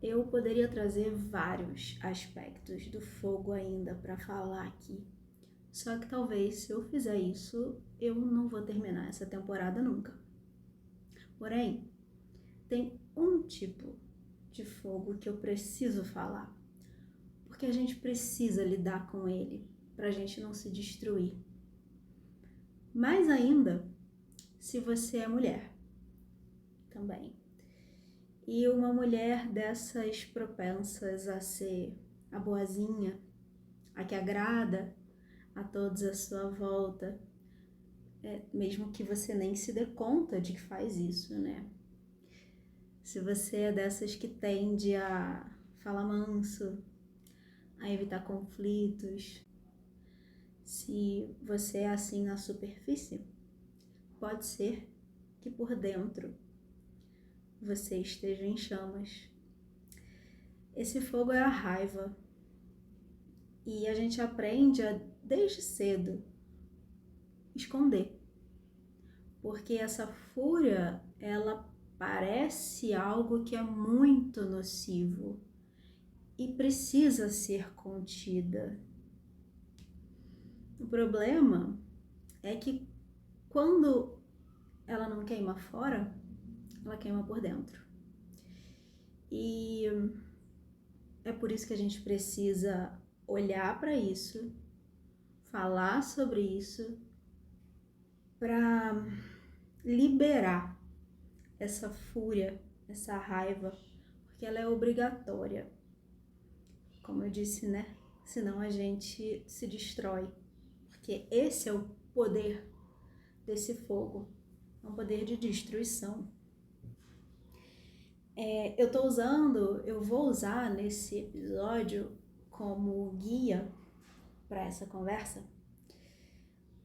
Eu poderia trazer vários aspectos do fogo ainda para falar aqui. Só que talvez se eu fizer isso, eu não vou terminar essa temporada nunca. Porém, tem um tipo de fogo que eu preciso falar, porque a gente precisa lidar com ele para a gente não se destruir. Mais ainda, se você é mulher também. E uma mulher dessas propensas a ser a boazinha, a que agrada a todos à sua volta, mesmo que você nem se dê conta de que faz isso, né? Se você é dessas que tende a falar manso, a evitar conflitos, se você é assim na superfície, pode ser que por dentro você esteja em chamas. Esse fogo é a raiva. E a gente aprende desde cedo, esconder. Porque essa fúria, ela parece algo que é muito nocivo e precisa ser contida. O problema é que quando ela não queima fora, ela queima por dentro. E é por isso que a gente precisa olhar para isso, falar sobre isso, para liberar essa fúria, essa raiva, porque ela é obrigatória. Como eu disse, né? Senão a gente se destrói. Porque esse é o poder desse fogo. É um poder de destruição. Eu vou usar nesse episódio como guia para essa conversa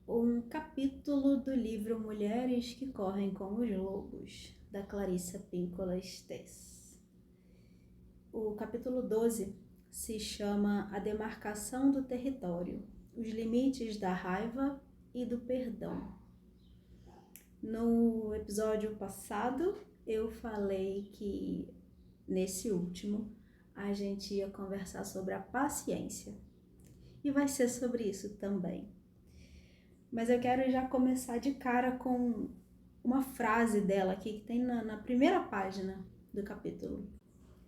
um capítulo do livro Mulheres que Correm com os Lobos, da Clarissa Pinkola Estés. O capítulo 12 se chama A Demarcação do Território, os limites da raiva e do perdão. No episódio passado, eu falei que nesse último a gente ia conversar sobre a paciência. E vai ser sobre isso também. Mas eu quero já começar de cara com uma frase dela aqui que tem na primeira página do capítulo.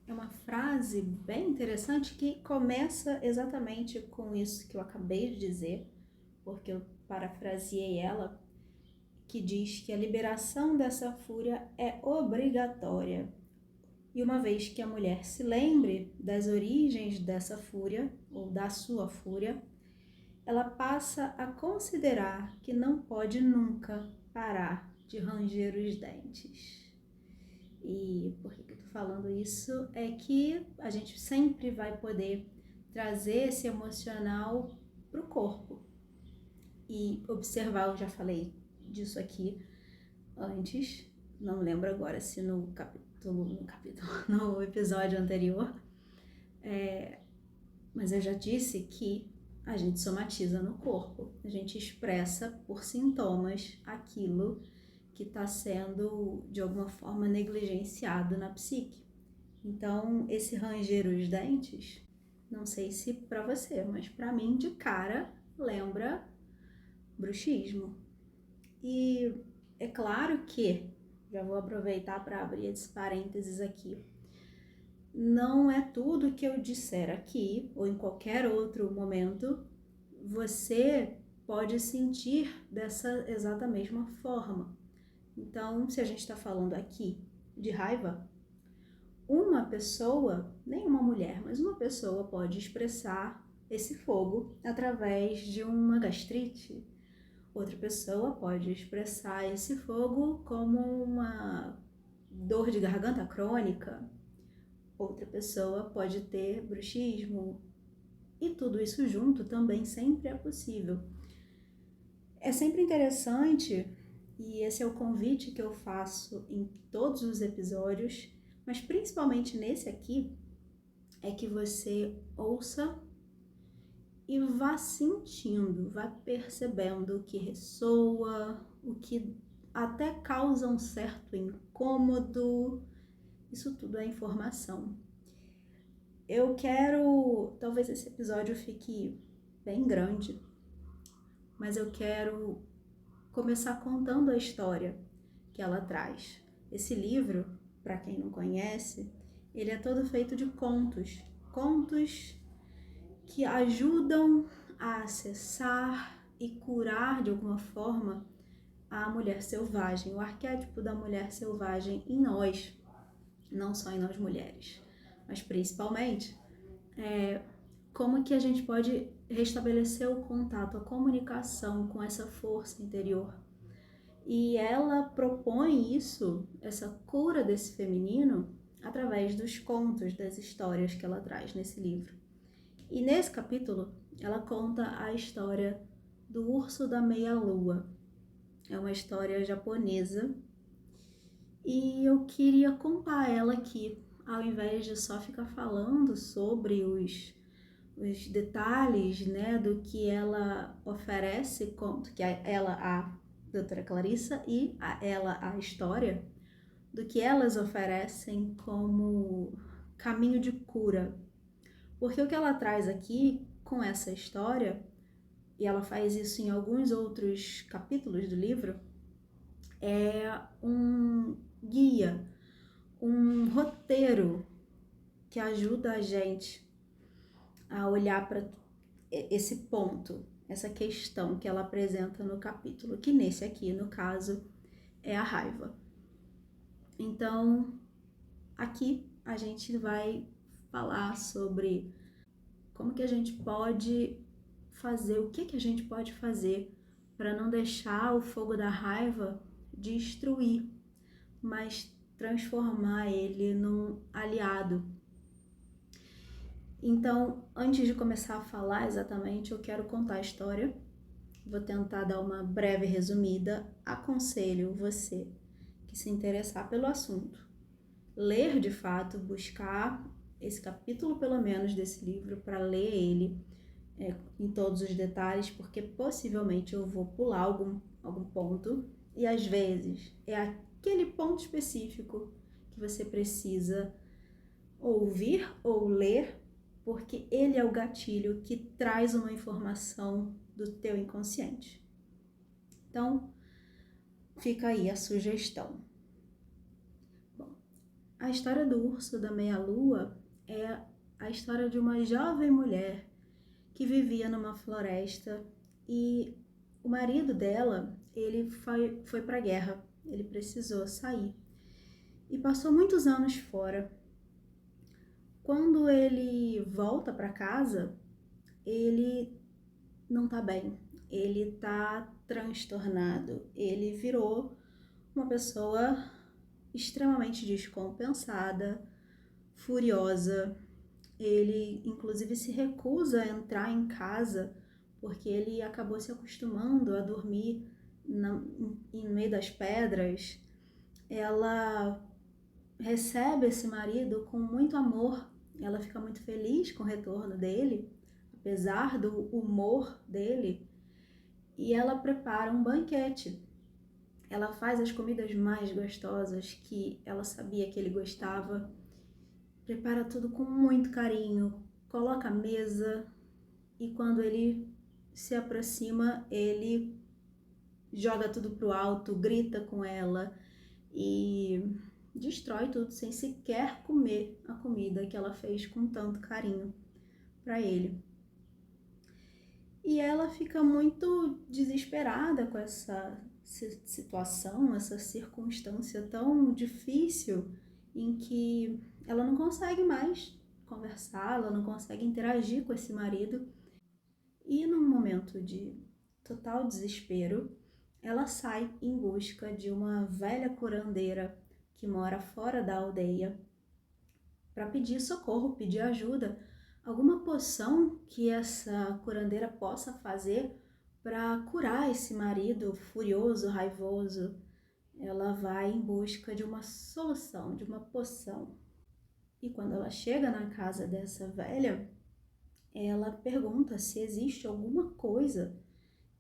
É uma frase bem interessante que começa exatamente com isso que eu acabei de dizer, porque eu parafraseei ela, que diz que a liberação dessa fúria é obrigatória. E uma vez que a mulher se lembre das origens dessa fúria, ou da sua fúria, ela passa a considerar que não pode nunca parar de ranger os dentes. E por que eu tô falando isso? É que a gente sempre vai poder trazer esse emocional pro corpo. E observar, eu já falei disso aqui antes, não lembro agora se no no episódio anterior, mas eu já disse que a gente somatiza no corpo, a gente expressa por sintomas aquilo que está sendo de alguma forma negligenciado na psique. Então, esse ranger os dentes, não sei se para você, mas para mim de cara lembra bruxismo. E é claro que, já vou aproveitar para abrir esse parênteses aqui, não é tudo que eu disser aqui ou em qualquer outro momento você pode sentir dessa exata mesma forma. Então, se a gente está falando aqui de raiva, uma pessoa, nem uma mulher, mas uma pessoa pode expressar esse fogo através de uma gastrite. Outra pessoa pode expressar esse fogo como uma dor de garganta crônica. Outra pessoa pode ter bruxismo. E tudo isso junto também sempre é possível. É sempre interessante, e esse é o convite que eu faço em todos os episódios, mas principalmente nesse aqui, é que você ouça e vá sentindo, vá percebendo o que ressoa, o que até causa um certo incômodo. Isso tudo é informação. Eu quero, talvez esse episódio fique bem grande, mas eu quero começar contando a história que ela traz. Esse livro, para quem não conhece, ele é todo feito de contos. Contos que ajudam a acessar e curar de alguma forma a mulher selvagem, o arquétipo da mulher selvagem em nós, não só em nós mulheres, mas principalmente como que a gente pode restabelecer o contato, a comunicação com essa força interior. E ela propõe isso, essa cura desse feminino, através dos contos, das histórias que ela traz nesse livro. E nesse capítulo, ela conta a história do urso da meia-lua. É uma história japonesa e eu queria contar ela aqui, ao invés de só ficar falando sobre os detalhes, né, do que ela oferece, que ela, a doutora Clarissa, e ela, a história, do que elas oferecem como caminho de cura. Porque o que ela traz aqui com essa história, e ela faz isso em alguns outros capítulos do livro, é um guia, um roteiro que ajuda a gente a olhar para esse ponto, essa questão que ela apresenta no capítulo, que nesse aqui, no caso, é a raiva. Então, aqui a gente vai falar sobre como que a gente pode fazer, o que a gente pode fazer para não deixar o fogo da raiva destruir, mas transformar ele num aliado. Então, antes de começar a falar exatamente, eu quero contar a história. Vou tentar dar uma breve resumida. Aconselho você que se interessar pelo assunto, ler de fato, buscar esse capítulo pelo menos desse livro para ler ele em todos os detalhes, porque possivelmente eu vou pular algum ponto e às vezes é aquele ponto específico que você precisa ouvir ou ler, porque ele é o gatilho que traz uma informação do teu inconsciente. Então, fica aí a sugestão. Bom, a história do urso da meia-lua é a história de uma jovem mulher que vivia numa floresta e o marido dela, ele foi para a guerra, ele precisou sair e passou muitos anos fora. Quando ele volta para casa, ele não tá bem, ele tá transtornado, ele virou uma pessoa extremamente descompensada, furiosa. Ele inclusive se recusa a entrar em casa porque ele acabou se acostumando a dormir em meio das pedras. Ela recebe esse marido com muito amor, ela fica muito feliz com o retorno dele, apesar do humor dele, e ela prepara um banquete. Ela faz as comidas mais gostosas que ela sabia que ele gostava, prepara tudo com muito carinho, coloca a mesa e quando ele se aproxima, ele joga tudo pro alto, grita com ela e destrói tudo sem sequer comer a comida que ela fez com tanto carinho para ele. E ela fica muito desesperada com essa situação, essa circunstância tão difícil em que ela não consegue mais conversar, ela não consegue interagir com esse marido. E num momento de total desespero, ela sai em busca de uma velha curandeira que mora fora da aldeia para pedir socorro, pedir ajuda, alguma poção que essa curandeira possa fazer para curar esse marido furioso, raivoso. Ela vai em busca de uma solução, de uma poção. E quando ela chega na casa dessa velha, ela pergunta se existe alguma coisa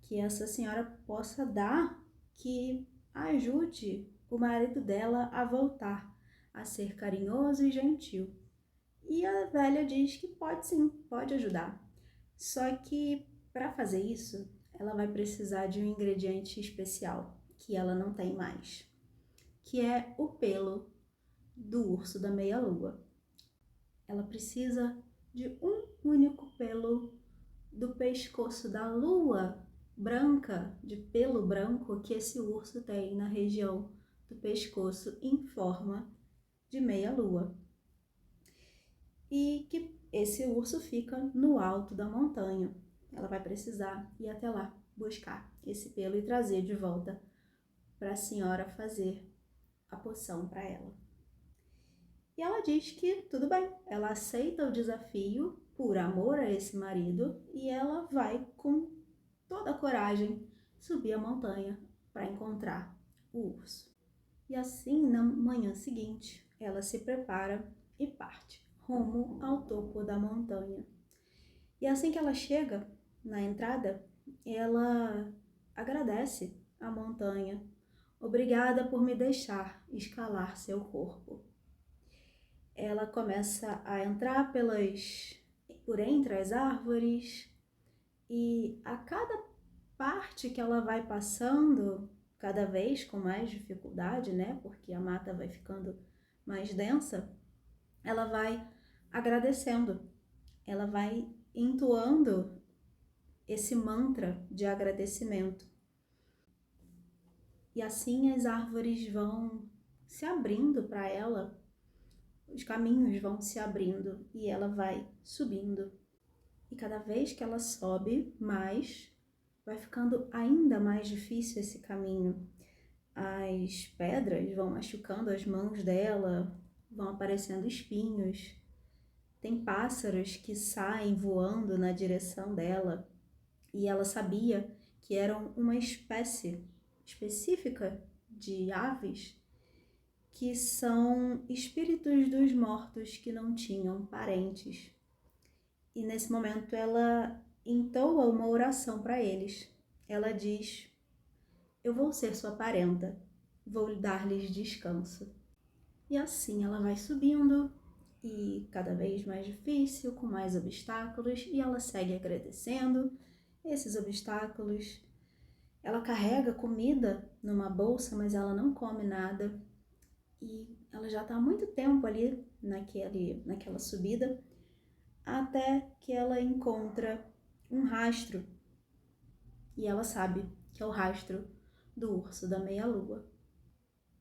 que essa senhora possa dar que ajude o marido dela a voltar a ser carinhoso e gentil. E a velha diz que pode sim, pode ajudar. Só que para fazer isso, ela vai precisar de um ingrediente especial que ela não tem mais, que é o pelo do urso da meia-lua. Ela precisa de um único pelo do pescoço da lua branca, de pelo branco que esse urso tem na região do pescoço em forma de meia-lua. E que esse urso fica no alto da montanha. Ela vai precisar ir até lá buscar esse pelo e trazer de volta para a senhora fazer a poção para ela. E ela diz que tudo bem, ela aceita o desafio por amor a esse marido e ela vai com toda a coragem subir a montanha para encontrar o urso. E assim, na manhã seguinte, ela se prepara e parte rumo ao topo da montanha. E assim que ela chega na entrada, ela agradece à montanha. Obrigada por me deixar escalar seu corpo. Ela começa a entrar por entre as árvores e a cada parte que ela vai passando, cada vez com mais dificuldade, né? Porque a mata vai ficando mais densa, ela vai agradecendo, ela vai entoando esse mantra de agradecimento. E assim as árvores vão se abrindo para ela, os caminhos vão se abrindo e ela vai subindo. E cada vez que ela sobe mais, vai ficando ainda mais difícil esse caminho. As pedras vão machucando as mãos dela, vão aparecendo espinhos. Tem pássaros que saem voando na direção dela e ela sabia que eram uma espécie específica de aves que são espíritos dos mortos que não tinham parentes. E nesse momento ela entoa uma oração para eles. Ela diz: eu vou ser sua parenta, vou dar-lhes descanso. E assim ela vai subindo, e cada vez mais difícil, com mais obstáculos, e ela segue agradecendo esses obstáculos. Ela carrega comida numa bolsa, mas ela não come nada. E ela já está há muito tempo ali naquela subida, até que ela encontra um rastro. E ela sabe que é o rastro do urso da meia-lua.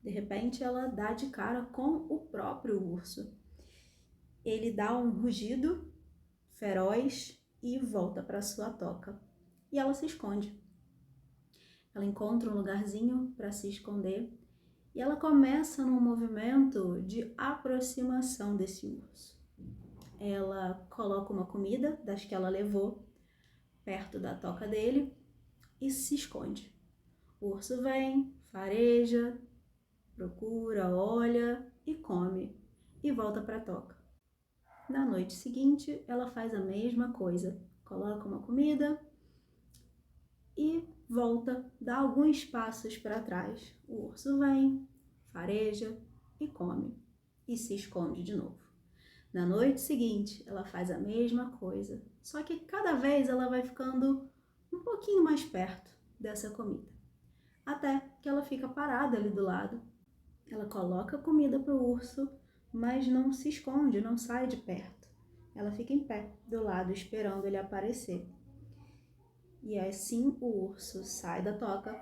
De repente, ela dá de cara com o próprio urso. Ele dá um rugido feroz e volta para sua toca. E ela se esconde. Ela encontra um lugarzinho para se esconder e ela começa num movimento de aproximação desse urso. Ela coloca uma comida das que ela levou perto da toca dele e se esconde. O urso vem, fareja, procura, olha e come e volta para a toca. Na noite seguinte, ela faz a mesma coisa, coloca uma comida e volta, dá alguns passos para trás. O urso vem, fareja e come e se esconde de novo. Na noite seguinte, ela faz a mesma coisa, só que cada vez ela vai ficando um pouquinho mais perto dessa comida, até que ela fica parada ali do lado. Ela coloca a comida para o urso, mas não se esconde, não sai de perto. Ela fica em pé do lado, esperando ele aparecer. E assim o urso sai da toca,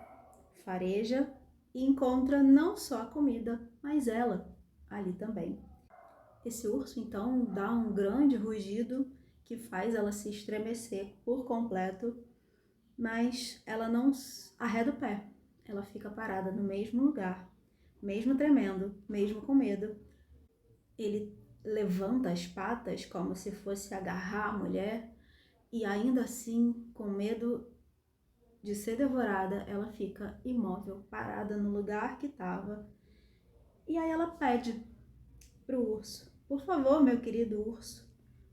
fareja e encontra não só a comida, mas ela ali também. Esse urso então dá um grande rugido que faz ela se estremecer por completo, mas ela não arreda o pé. Ela fica parada no mesmo lugar, mesmo tremendo, mesmo com medo. Ele levanta as patas como se fosse agarrar a mulher e ainda assim, com medo de ser devorada, ela fica imóvel, parada no lugar que estava. E aí ela pede pro urso: por favor, meu querido urso,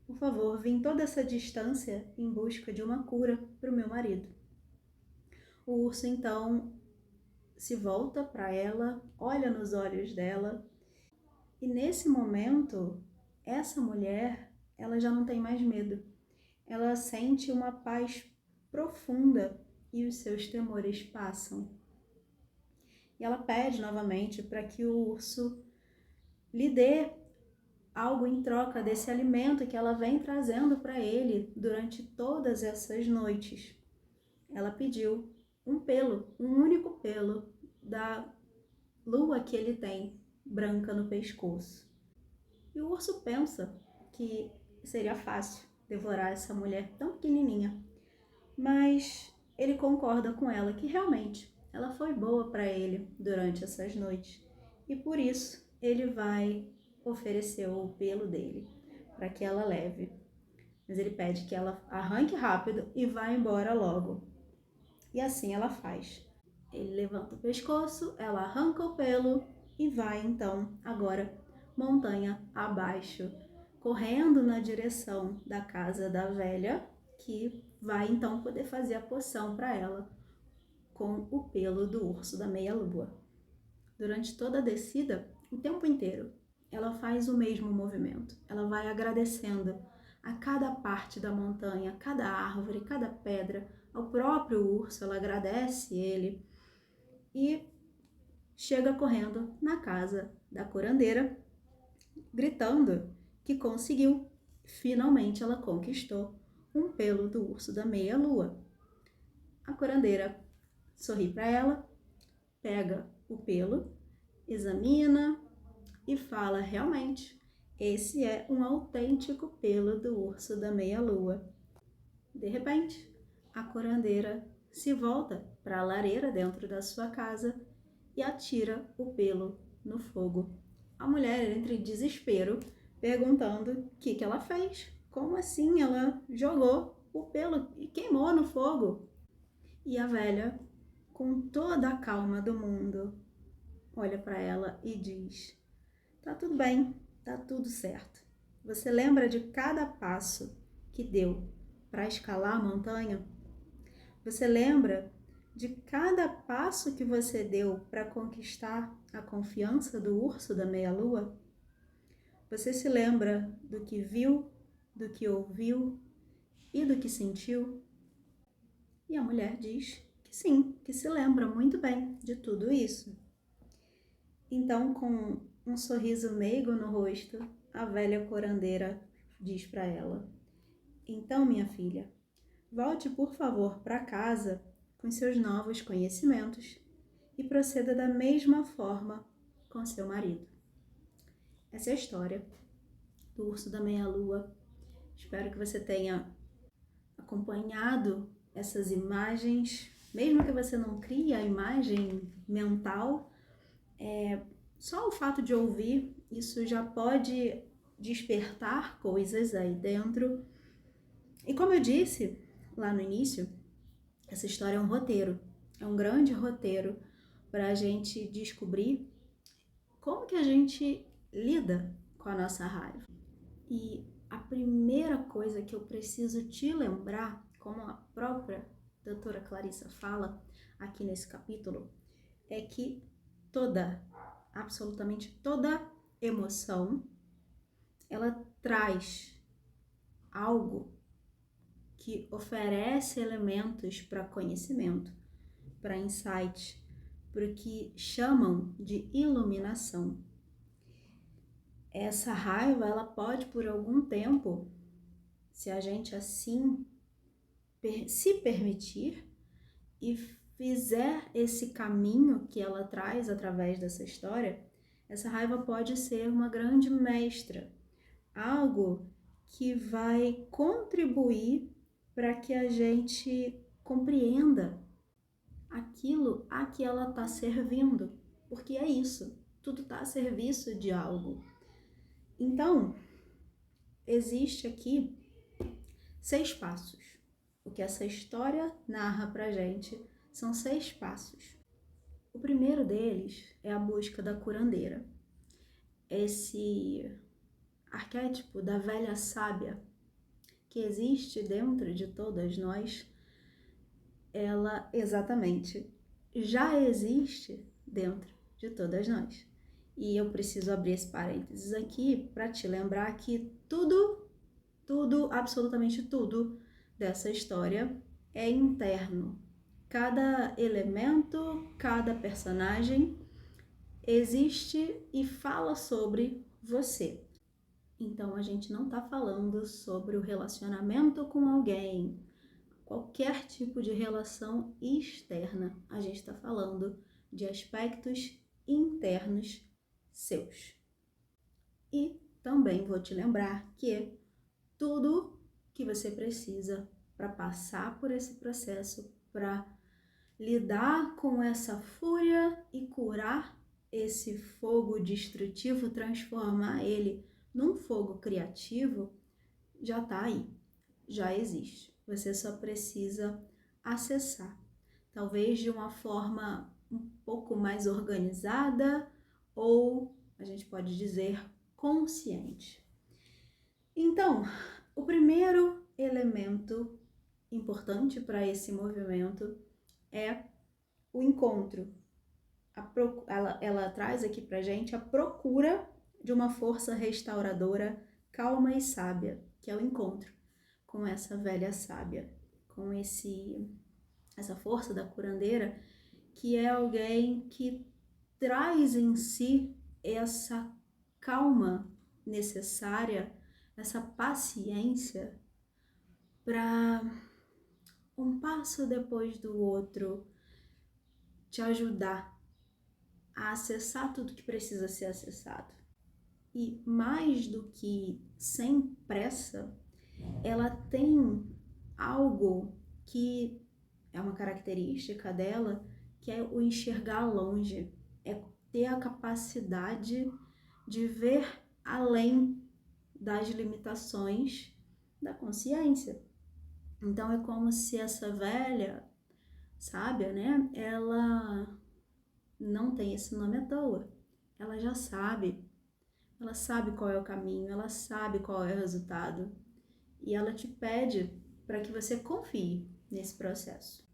por favor, vim toda essa distância em busca de uma cura para o meu marido. O urso então se volta para ela, olha nos olhos dela e nesse momento essa mulher, ela já não tem mais medo. Ela sente uma paz profunda e os seus temores passam. E ela pede novamente para que o urso lhe dê algo em troca desse alimento que ela vem trazendo para ele durante todas essas noites. Ela pediu um pelo, um único pelo da lua que ele tem, branca no pescoço. E o urso pensa que seria fácil devorar essa mulher tão pequenininha, mas ele concorda com ela que realmente ela foi boa para ele durante essas noites e por isso ele vai oferecer o pelo dele para que ela leve. Mas ele pede que ela arranque rápido e vá embora logo. E assim ela faz. Ele levanta o pescoço, ela arranca o pelo e vai então agora montanha abaixo, correndo na direção da casa da velha, que vai então poder fazer a poção para ela com o pelo do urso da meia-lua. Durante toda a descida, o tempo inteiro, ela faz o mesmo movimento. Ela vai agradecendo a cada parte da montanha, cada árvore, cada pedra, ao próprio urso, ela agradece ele e chega correndo na casa da curandeira, gritando que conseguiu. Finalmente ela conquistou um pelo do urso da meia-lua. A curandeira sorri para ela, pega o pelo, examina e fala: realmente, esse é um autêntico pelo do urso da meia-lua. De repente, a curandeira se volta para a lareira dentro da sua casa e atira o pelo no fogo. A mulher entra em desespero, perguntando o que ela fez. Como assim ela jogou o pelo e queimou no fogo? E a velha, com toda a calma do mundo, olha para ela e diz: tá tudo bem, tá tudo certo. Você lembra de cada passo que deu para escalar a montanha? Você lembra de cada passo que você deu para conquistar a confiança do urso da meia-lua? Você se lembra do que viu, do que ouviu e do que sentiu? E a mulher diz que sim, que se lembra muito bem de tudo isso. Então, com um sorriso meigo no rosto, a velha curandeira diz para ela: então, minha filha, volte por favor para casa com seus novos conhecimentos e proceda da mesma forma com seu marido. Essa é a história do urso da meia-lua. Espero que você tenha acompanhado essas imagens, mesmo que você não crie a imagem mental, só o fato de ouvir, isso já pode despertar coisas aí dentro. E como eu disse lá no início, essa história é um roteiro, é um grande roteiro para a gente descobrir como que a gente lida com a nossa raiva. E a primeira coisa que eu preciso te lembrar, como a própria doutora Clarissa fala aqui nesse capítulo, é que absolutamente toda emoção, ela traz algo que oferece elementos para conhecimento, para insight, para o que chamam de iluminação. Essa raiva, ela pode por algum tempo, se a gente assim se permitir e fizer esse caminho que ela traz através dessa história, essa raiva pode ser uma grande mestra, algo que vai contribuir para que a gente compreenda aquilo a que ela está servindo, porque é isso, tudo está a serviço de algo. Então, existe aqui 6 passos. O que essa história narra pra gente são 6 passos. O primeiro deles é a busca da curandeira. Esse arquétipo da velha sábia que existe dentro de todas nós, ela exatamente já existe dentro de todas nós. E eu preciso abrir esse parênteses aqui para te lembrar que tudo, absolutamente tudo dessa história é interno. Cada elemento, cada personagem existe e fala sobre você. Então a gente não está falando sobre o relacionamento com alguém, qualquer tipo de relação externa. A gente está falando de aspectos internos seus. E também vou te lembrar que tudo que você precisa para passar por esse processo, para lidar com essa fúria e curar esse fogo destrutivo, transformar ele num fogo criativo, já está aí, já existe. Você só precisa acessar, talvez de uma forma um pouco mais organizada ou, a gente pode dizer, consciente. Então, o primeiro elemento importante para esse movimento é o encontro. Ela traz aqui pra gente a procura de uma força restauradora calma e sábia, que é o encontro com essa velha sábia, com essa força da curandeira, que é alguém que traz em si essa calma necessária, essa paciência para um passo depois do outro te ajudar a acessar tudo que precisa ser acessado. E mais do que sem pressa, ela tem algo que é uma característica dela, que é o enxergar longe, é ter a capacidade de ver além das limitações da consciência. Então é como se essa velha sábia, né, ela não tem esse nome à toa. Ela já sabe, ela sabe qual é o caminho, ela sabe qual é o resultado. E ela te pede para que você confie nesse processo.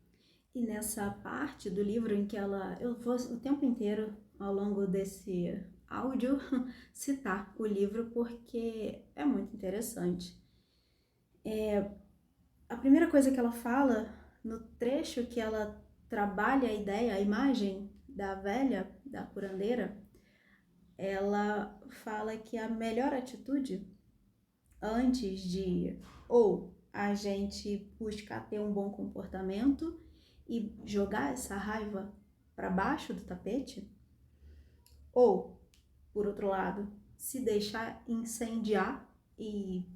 E nessa parte do livro em que eu vou o tempo inteiro ao longo desse áudio citar o livro porque é muito interessante. A primeira coisa que ela fala no trecho que ela trabalha a ideia, a imagem da velha, da curandeira, ela fala que a melhor atitude antes de ou a gente buscar ter um bom comportamento e jogar essa raiva para baixo do tapete, ou, por outro lado, se deixar incendiar e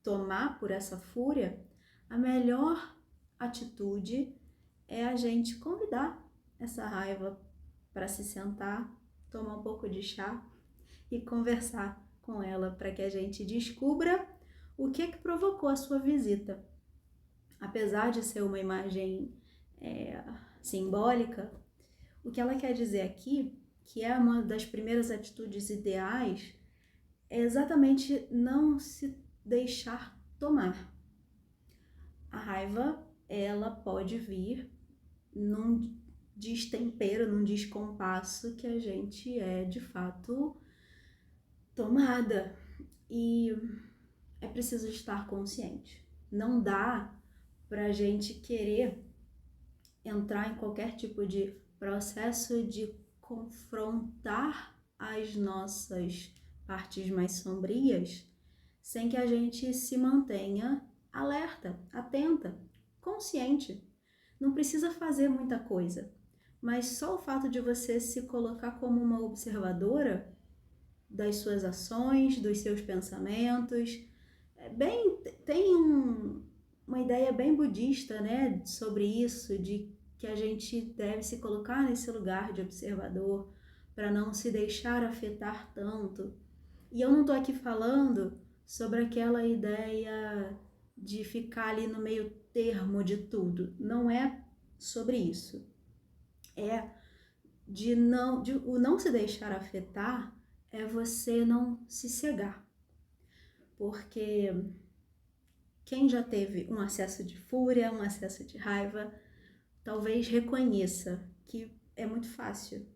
tomar por essa fúria, a melhor atitude é a gente convidar essa raiva para se sentar, tomar um pouco de chá e conversar com ela para que a gente descubra o que provocou a sua visita. Apesar de ser uma imagem simbólica, o que ela quer dizer aqui, que é uma das primeiras atitudes ideais, é exatamente não se deixar tomar. A raiva, ela pode vir num destempero, num descompasso que a gente é de fato tomada, e é preciso estar consciente. Não dá pra gente querer entrar em qualquer tipo de processo de confrontar as nossas partes mais sombrias sem que a gente se mantenha alerta, atenta, consciente. Não precisa fazer muita coisa, mas só o fato de você se colocar como uma observadora das suas ações, dos seus pensamentos, tem uma ideia bem budista, né, sobre isso, de que a gente deve se colocar nesse lugar de observador para não se deixar afetar tanto. E eu não estou aqui falando sobre aquela ideia de ficar ali no meio termo de tudo. Não é sobre isso. É o não se deixar afetar é você não se cegar. Porque quem já teve um acesso de fúria, um acesso de raiva, talvez reconheça que é muito fácil.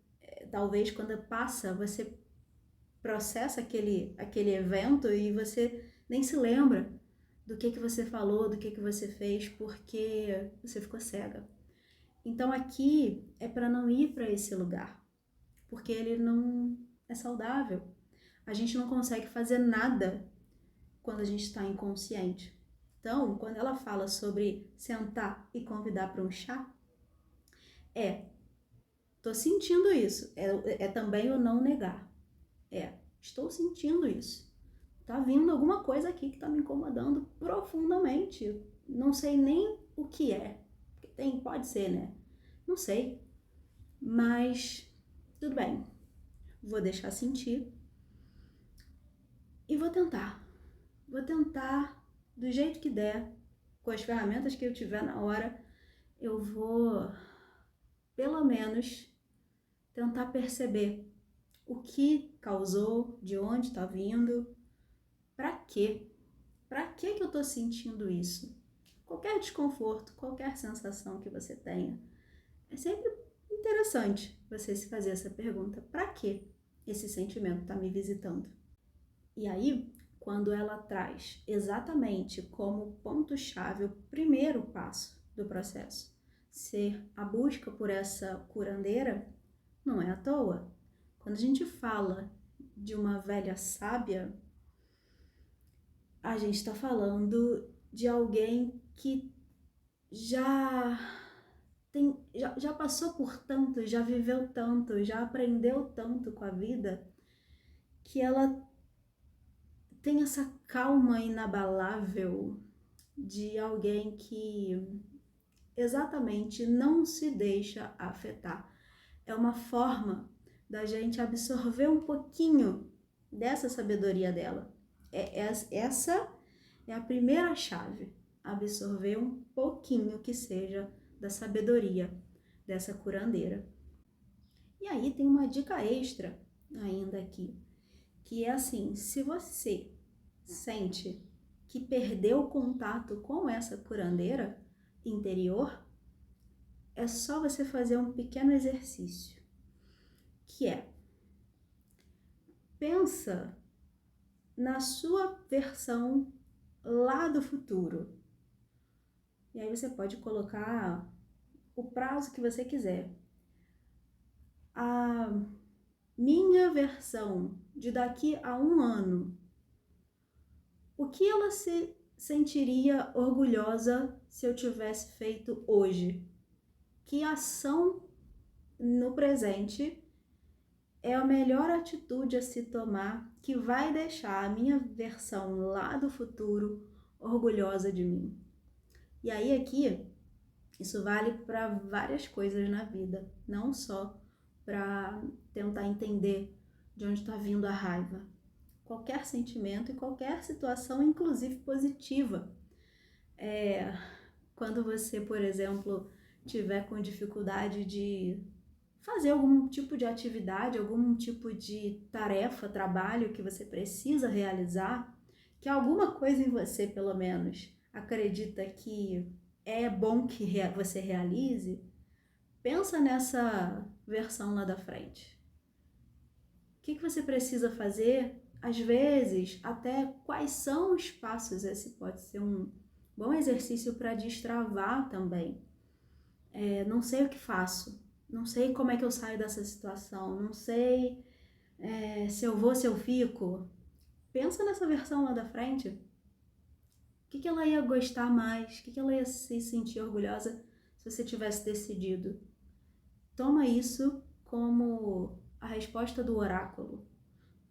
talvez quando passa, você processa aquele evento e você nem se lembra do que você falou, do que você fez, porque você ficou cega. Então aqui é para não ir para esse lugar, porque ele não é saudável. A gente não consegue fazer nada quando a gente está inconsciente. Então, quando ela fala sobre sentar e convidar para um chá, tô sentindo isso. É também o não negar. Estou sentindo isso. Tá vindo alguma coisa aqui que tá me incomodando profundamente. Não sei nem o que é. Pode ser, né? Não sei. Mas tudo bem. Vou deixar sentir. E vou tentar. Vou tentar do jeito que der, com as ferramentas que eu tiver na hora, eu vou, pelo menos, tentar perceber o que causou, de onde está vindo, para quê? Para que eu estou sentindo isso? Qualquer desconforto, qualquer sensação que você tenha, é sempre interessante você se fazer essa pergunta. Para que esse sentimento está me visitando? E aí, quando ela traz exatamente como ponto-chave o primeiro passo do processo, ser a busca por essa curandeira, não é à toa. Quando a gente fala de uma velha sábia, a gente está falando de alguém que já passou por tanto, já viveu tanto, já aprendeu tanto com a vida, que ela tem essa calma inabalável de alguém que exatamente não se deixa afetar. É uma forma da gente absorver um pouquinho dessa sabedoria dela. Essa é a primeira chave, absorver um pouquinho que seja da sabedoria dessa curandeira. E aí tem uma dica extra ainda aqui, que é assim, se você sente que perdeu o contato com essa curandeira interior, é só você fazer um pequeno exercício, que é, pensa na sua versão lá do futuro. E aí você pode colocar o prazo que você quiser. A minha versão de daqui a 1 ano, o que ela se sentiria orgulhosa se eu tivesse feito hoje? Que ação no presente é a melhor atitude a se tomar que vai deixar a minha versão lá do futuro orgulhosa de mim? E aí aqui, isso vale para várias coisas na vida, não só para tentar entender de onde está vindo a raiva. Qualquer sentimento e qualquer situação, inclusive positiva. Quando você, por exemplo, tiver com dificuldade de fazer algum tipo de atividade, algum tipo de tarefa, trabalho que você precisa realizar, que alguma coisa em você, pelo menos, acredita que é bom que você realize, pensa nessa versão lá da frente. O que você precisa fazer? Às vezes, até quais são os passos? Esse pode ser um bom exercício para destravar também. Não sei o que faço, não sei como é que eu saio dessa situação, não sei se eu vou, se eu fico. Pensa nessa versão lá da frente. O que ela ia gostar mais? O que ela ia se sentir orgulhosa se você tivesse decidido? Toma isso como a resposta do oráculo.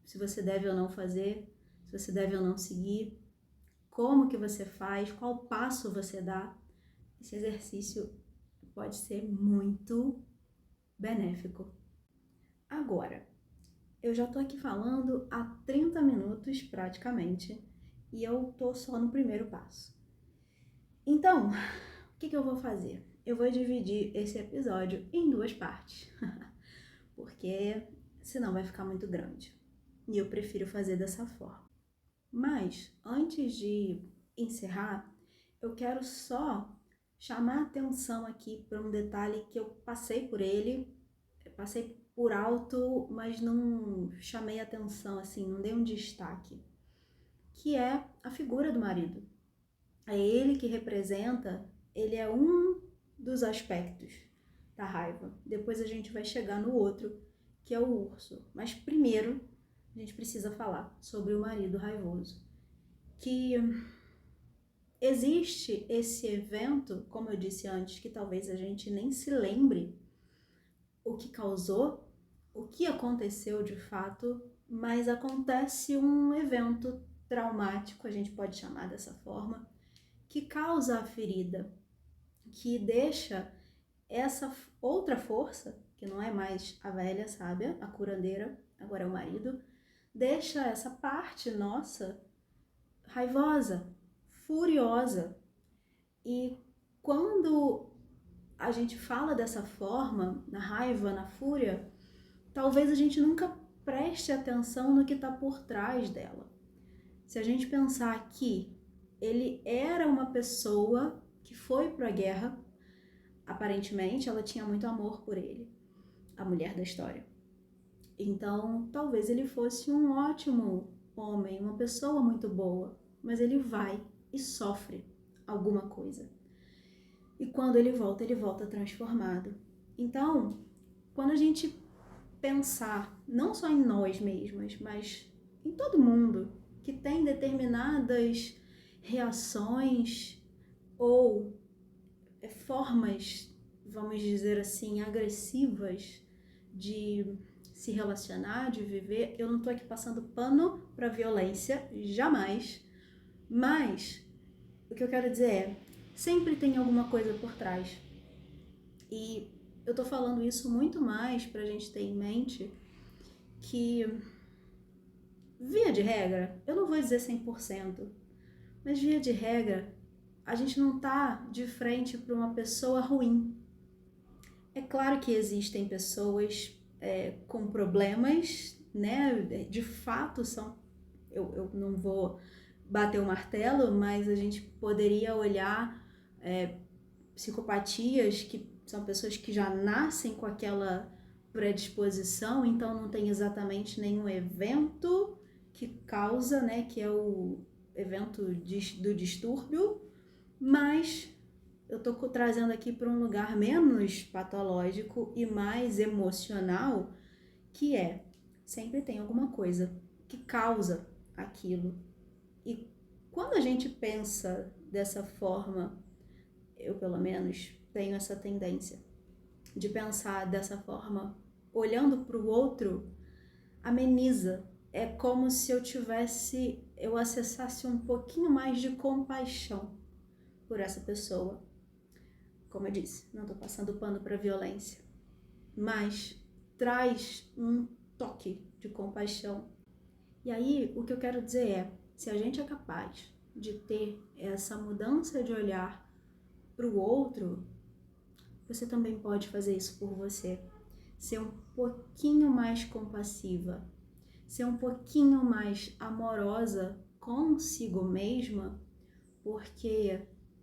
Se você deve ou não fazer, se você deve ou não seguir, como que você faz, qual passo você dá. Esse exercício pode ser muito benéfico. Agora, eu já tô aqui falando há 30 minutos praticamente e eu tô só no primeiro passo. Então, o que eu vou fazer? Eu vou dividir esse episódio em 2 partes, porque senão vai ficar muito grande. E eu prefiro fazer dessa forma. Mas, antes de encerrar, eu quero só chamar a atenção aqui para um detalhe que eu passei por alto, mas não chamei atenção, assim, não dei um destaque, que é a figura do marido. É ele que representa, ele é um dos aspectos da raiva. Depois a gente vai chegar no outro, que é o urso. Mas primeiro, a gente precisa falar sobre o marido raivoso. Que existe esse evento, como eu disse antes, que talvez a gente nem se lembre o que causou, o que aconteceu de fato, mas acontece um evento traumático, a gente pode chamar dessa forma, que causa a ferida, que deixa essa outra força, que não é mais a velha sábia, a curandeira, agora é o marido, deixa essa parte nossa raivosa, furiosa. E quando a gente fala dessa forma, na raiva, na fúria, talvez a gente nunca preste atenção no que está por trás dela. Se a gente pensar que ele era uma pessoa que foi para a guerra, aparentemente ela tinha muito amor por ele, a mulher da história. Então, talvez ele fosse um ótimo homem, uma pessoa muito boa, mas ele vai e sofre alguma coisa. E quando ele volta transformado. Então, quando a gente pensar não só em nós mesmas, mas em todo mundo que tem determinadas reações ou formas, vamos dizer assim, agressivas de se relacionar, de viver. Eu não estou aqui passando pano para violência, jamais, mas o que eu quero dizer é, sempre tem alguma coisa por trás. E eu tô falando isso muito mais pra gente ter em mente que, via de regra, eu não vou dizer 100%, mas via de regra, a gente não tá de frente para uma pessoa ruim. É claro que existem pessoas com problemas, né? De fato são, eu não vou bater o martelo, mas a gente poderia olhar psicopatias que são pessoas que já nascem com aquela predisposição, então não tem exatamente nenhum evento que causa, né, que é o evento do distúrbio, mas eu tô trazendo aqui para um lugar menos patológico e mais emocional, que é, sempre tem alguma coisa que causa aquilo. E quando a gente pensa dessa forma, eu pelo menos tenho essa tendência de pensar dessa forma, olhando para o outro, ameniza. É como se eu acessasse um pouquinho mais de compaixão por essa pessoa. Como eu disse, não estou passando pano para violência, mas traz um toque de compaixão. E aí, o que eu quero dizer é, se a gente é capaz de ter essa mudança de olhar para o outro, você também pode fazer isso por você. Ser um pouquinho mais compassiva, ser um pouquinho mais amorosa consigo mesma, porque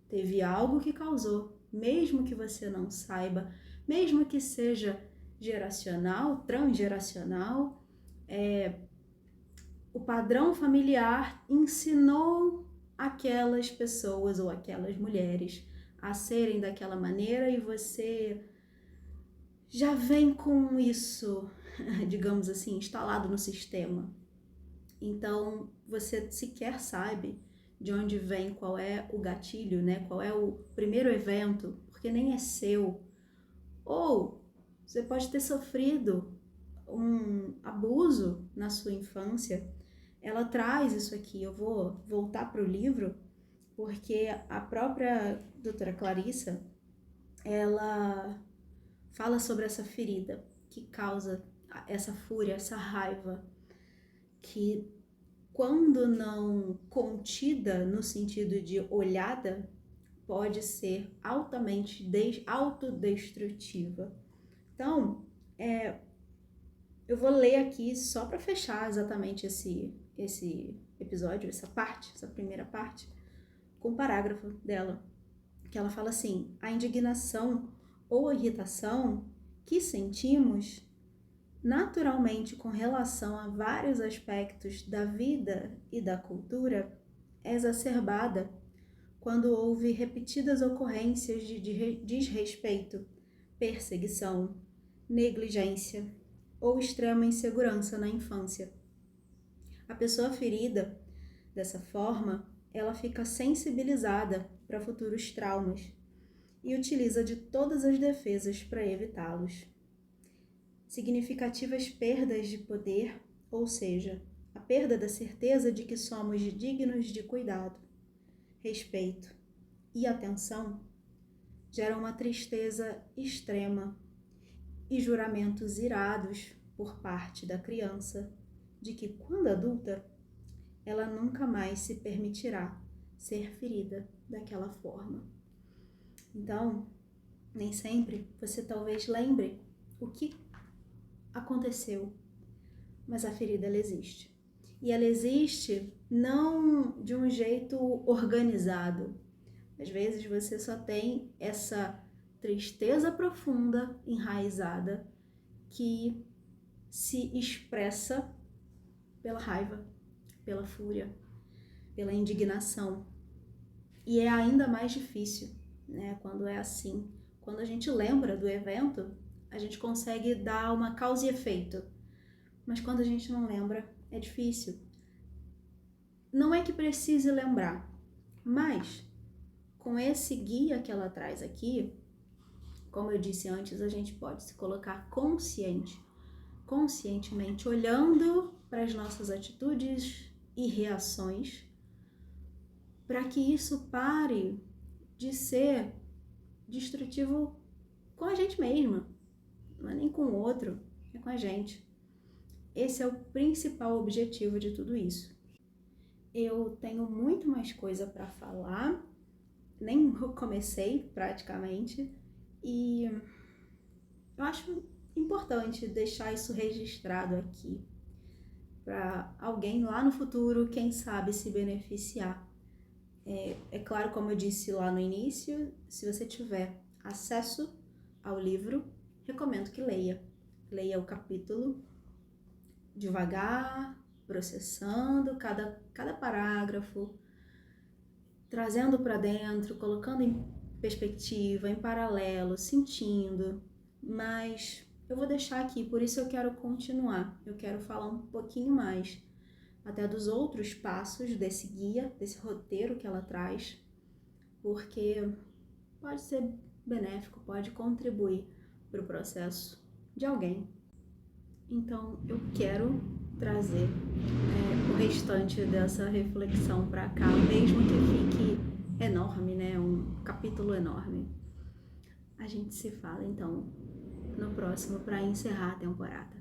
teve algo que causou, mesmo que você não saiba, mesmo que seja geracional, transgeracional, o padrão familiar ensinou aquelas pessoas ou aquelas mulheres a serem daquela maneira e você já vem com isso, digamos assim, instalado no sistema. Então, você sequer sabe de onde vem, qual é o gatilho, né? Qual é o primeiro evento, porque nem é seu. Ou você pode ter sofrido um abuso na sua infância. Ela traz isso aqui, eu vou voltar para o livro, porque a própria doutora Clarissa, ela fala sobre essa ferida que causa essa fúria, essa raiva, que quando não contida no sentido de olhada, pode ser altamente autodestrutiva. Então, eu vou ler aqui só para fechar exatamente esse episódio, essa primeira parte, com o parágrafo dela, que ela fala assim: a indignação ou a irritação que sentimos naturalmente com relação a vários aspectos da vida e da cultura, é exacerbada quando houve repetidas ocorrências de desrespeito, perseguição, negligência ou extrema insegurança na infância. A pessoa ferida dessa forma, ela fica sensibilizada para futuros traumas e utiliza de todas as defesas para evitá-los. Significativas perdas de poder, ou seja, a perda da certeza de que somos dignos de cuidado, respeito e atenção, geram uma tristeza extrema e juramentos irados por parte da criança de que, quando adulta, ela nunca mais se permitirá ser ferida daquela forma. Então, nem sempre você talvez lembre o que aconteceu, mas a ferida ela existe. E ela existe não de um jeito organizado. Às vezes você só tem essa tristeza profunda, enraizada, que se expressa pela raiva, pela fúria, pela indignação. E é ainda mais difícil, né, quando é assim. Quando a gente lembra do evento, a gente consegue dar uma causa e efeito. Mas quando a gente não lembra, é difícil. Não é que precise lembrar, mas com esse guia que ela traz aqui, como eu disse antes, a gente pode se colocar conscientemente olhando para as nossas atitudes e reações, para que isso pare de ser destrutivo com a gente mesma. Não é nem com o outro, é com a gente. Esse é o principal objetivo de tudo isso. Eu tenho muito mais coisa para falar, nem comecei praticamente, e eu acho importante deixar isso registrado aqui, para alguém lá no futuro, quem sabe, se beneficiar. É claro, como eu disse lá no início, se você tiver acesso ao livro, recomendo que leia. Leia o capítulo devagar, processando cada parágrafo, trazendo para dentro, colocando em perspectiva, em paralelo, sentindo. Mas eu vou deixar aqui, por isso eu quero continuar. Eu quero falar um pouquinho mais até dos outros passos desse guia, desse roteiro que ela traz, porque pode ser benéfico, pode contribuir para o processo de alguém. Então, eu quero trazer o restante dessa reflexão para cá, mesmo que fique enorme, né? Um capítulo enorme. A gente se fala, então, no próximo para encerrar a temporada.